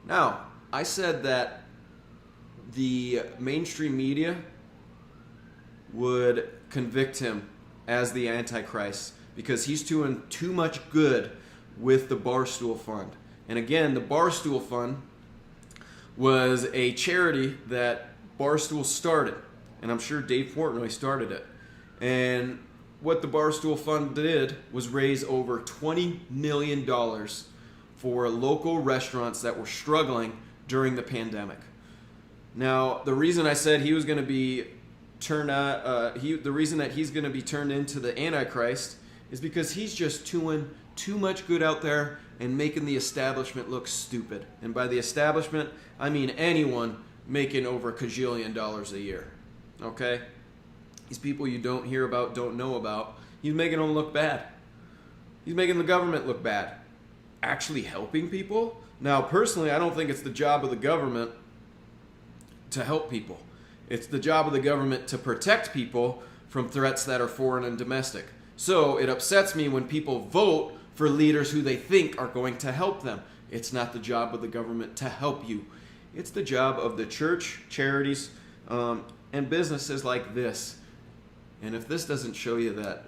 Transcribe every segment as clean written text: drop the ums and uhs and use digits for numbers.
Now, I said that the mainstream media would convict him as the Antichrist because he's doing too much good with the Barstool Fund. And again, the Barstool Fund was a charity that Barstool started. And I'm sure Dave Portnoy started it. And what the Barstool Fund did was raise over $20 million for local restaurants that were struggling during the pandemic. Now, the reason I said he was going to be the reason that he's going to be turned into the Antichrist is because he's just doing too much good out there and making the establishment look stupid. And by the establishment, I mean anyone making over $1 kajillion a year. Okay? These people you don't hear about, don't know about, he's making them look bad. He's making the government look bad. Actually helping people? Now, personally, I don't think it's the job of the government to help people. It's the job of the government to protect people from threats that are foreign and domestic. So it upsets me when people vote for leaders who they think are going to help them. It's not the job of the government to help you. It's the job of the church, charities, and businesses like this. And if this doesn't show you that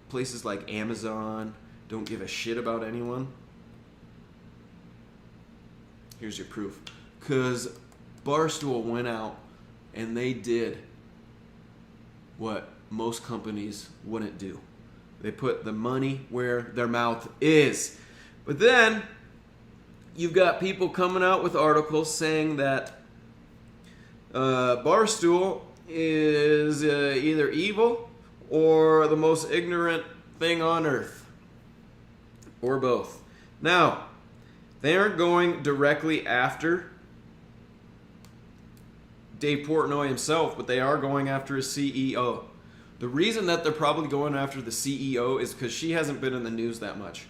places like Amazon don't give a shit about anyone, here's your proof. Because Barstool went out and they did what most companies wouldn't do. They put the money where their mouth is. But then you've got people coming out with articles saying that Barstool is either evil or the most ignorant thing on earth. Or both. Now, they aren't going directly after Dave Portnoy himself, but they are going after his CEO. The reason that they're probably going after the CEO is because she hasn't been in the news that much.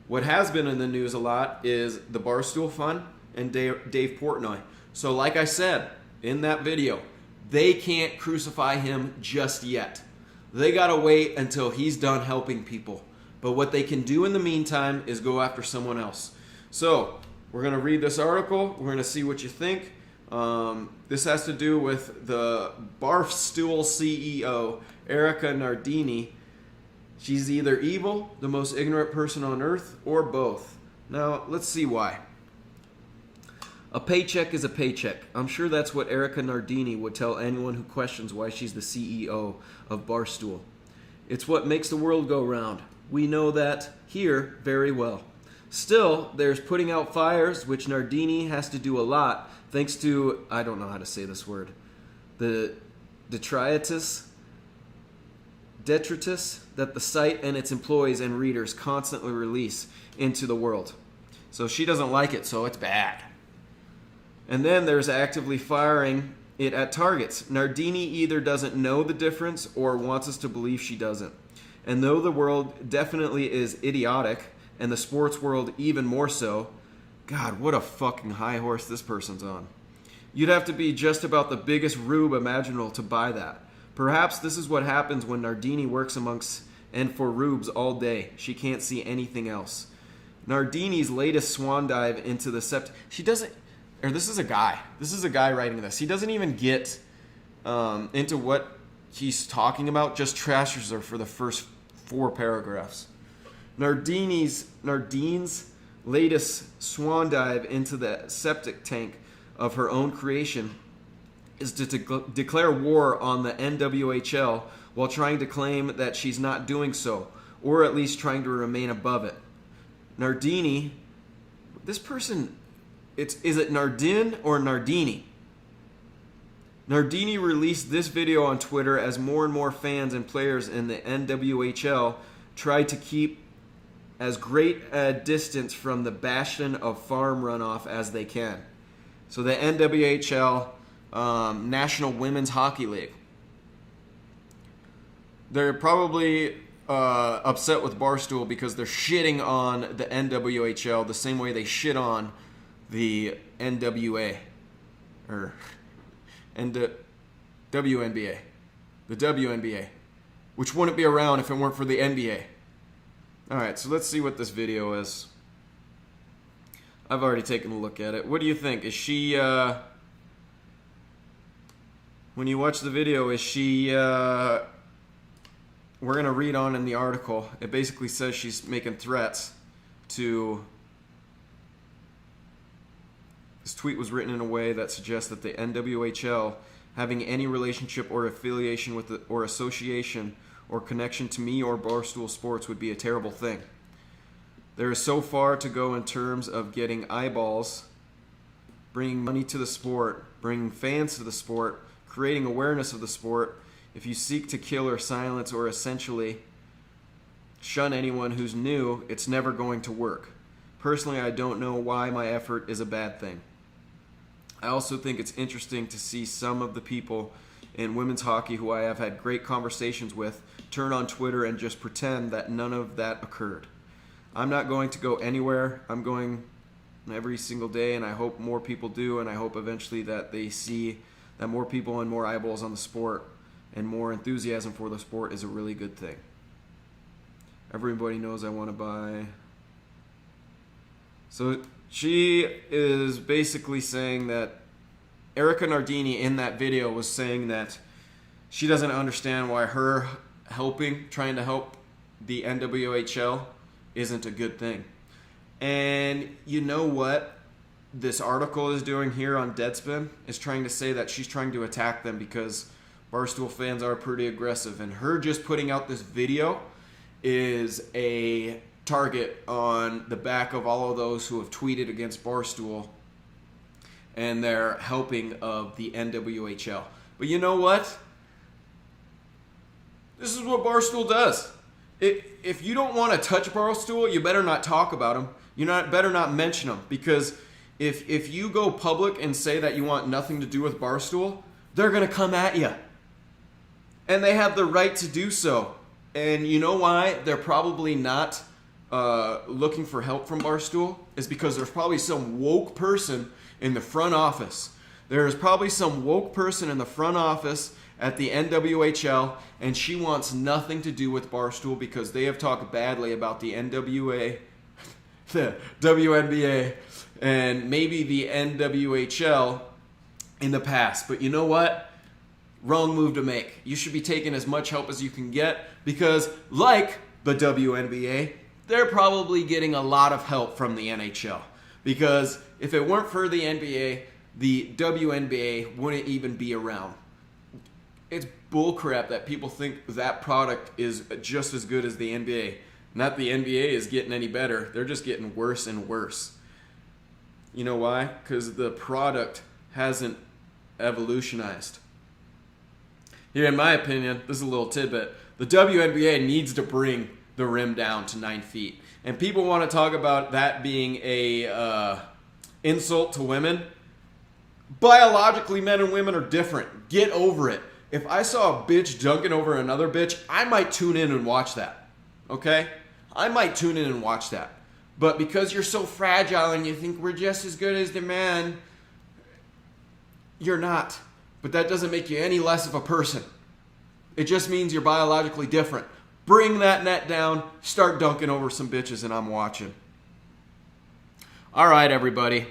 What has been in the news a lot is the Barstool Fund and Dave Portnoy. So like I said in that video, they can't crucify him just yet. They gotta wait until he's done helping people. But what they can do in the meantime is go after someone else. So we're gonna read this article. We're gonna see what you think. This has to do with the Barstool CEO, Erika Nardini. She's either evil, the most ignorant person on earth, or both. Now, let's see why. A paycheck is a paycheck. I'm sure that's what Erika Nardini would tell anyone who questions why she's the CEO of Barstool. It's what makes the world go round. We know that here very well. Still, there's putting out fires, which Nardini has to do a lot, thanks to, I don't know how to say this word, the detritus that the site and its employees and readers constantly release into the world. So she doesn't like it, so it's bad. And then there's actively firing it at targets. Nardini either doesn't know the difference or wants us to believe she doesn't. And though the world definitely is idiotic, and the sports world even more so, God, what a fucking high horse this person's on. You'd have to be just about the biggest rube imaginable to buy that. Perhaps this is what happens when Nardini works amongst and for rubes all day. She can't see anything else. Nardini's latest swan dive into the this is a guy. This is a guy writing this. He doesn't even get into what he's talking about, just trashes her for the first 4 paragraphs. Nardini's latest swan dive into the septic tank of her own creation is to declare war on the NWHL while trying to claim that she's not doing so, or at least trying to remain above it. Nardini, this person, is it Nardin or Nardini? Nardini released this video on Twitter as more and more fans and players in the NWHL tried to keep as great a distance from the bastion of farm runoff as they can. So the NWHL, National Women's Hockey League. They're probably upset with Barstool because they're shitting on the NWHL the same way they shit on the NWA. Or WNBA. The WNBA. Which wouldn't be around if it weren't for the NBA. Alright, so let's see what this video is. I've already taken a look at it. What do you think? Is she, when you watch the video, is she, we're going to read on in the article. It basically says she's making threats to, this tweet was written in a way that suggests that the NWHL having any relationship or affiliation with or association or connection to me or Barstool Sports would be a terrible thing. There is so far to go in terms of getting eyeballs, bringing money to the sport, bringing fans to the sport, creating awareness of the sport. If you seek to kill or silence or essentially shun anyone who's new, it's never going to work. Personally, I don't know why my effort is a bad thing. I also think it's interesting to see some of the people in women's hockey who I have had great conversations with turn on Twitter and just pretend that none of that occurred. I'm not going to go anywhere. I'm going every single day, and I hope more people do, and I hope eventually that they see that more people and more eyeballs on the sport and more enthusiasm for the sport is a really good thing. Everybody knows I want to buy. So she is basically saying that Erika Nardini in that video was saying that she doesn't understand why her trying to help the NWHL isn't a good thing. And you know what this article is doing here on Deadspin is trying to say that she's trying to attack them because Barstool fans are pretty aggressive, and her just putting out this video is a target on the back of all of those who have tweeted against Barstool and their helping of the NWHL. But you know what? This is what Barstool does. If you don't want to touch Barstool, you better not talk about them. Better not mention them, because if you go public and say that you want nothing to do with Barstool, they're going to come at you. And they have the right to do so. And you know why they're probably not looking for help from Barstool? Is because there's probably some woke person in the front office. There's probably some woke person in the front office at the NWHL, and she wants nothing to do with Barstool because they have talked badly about the NWA, the WNBA, and maybe the NWHL in the past. But you know what? Wrong move to make. You should be taking as much help as you can get because, like the WNBA, they're probably getting a lot of help from the NHL. Because if it weren't for the NBA, the WNBA wouldn't even be around. It's bullcrap that people think that product is just as good as the NBA. Not the NBA is getting any better. They're just getting worse and worse. You know why? Because the product hasn't evolutionized. Here, in my opinion, this is a little tidbit. The WNBA needs to bring the rim down to 9 feet. And people want to talk about that being a insult to women. Biologically, men and women are different. Get over it. If I saw a bitch dunking over another bitch, I might tune in and watch that. Okay? I might tune in and watch that. But because you're so fragile and you think we're just as good as the man, you're not. But that doesn't make you any less of a person. It just means you're biologically different. Bring that net down, start dunking over some bitches, and I'm watching. All right, everybody.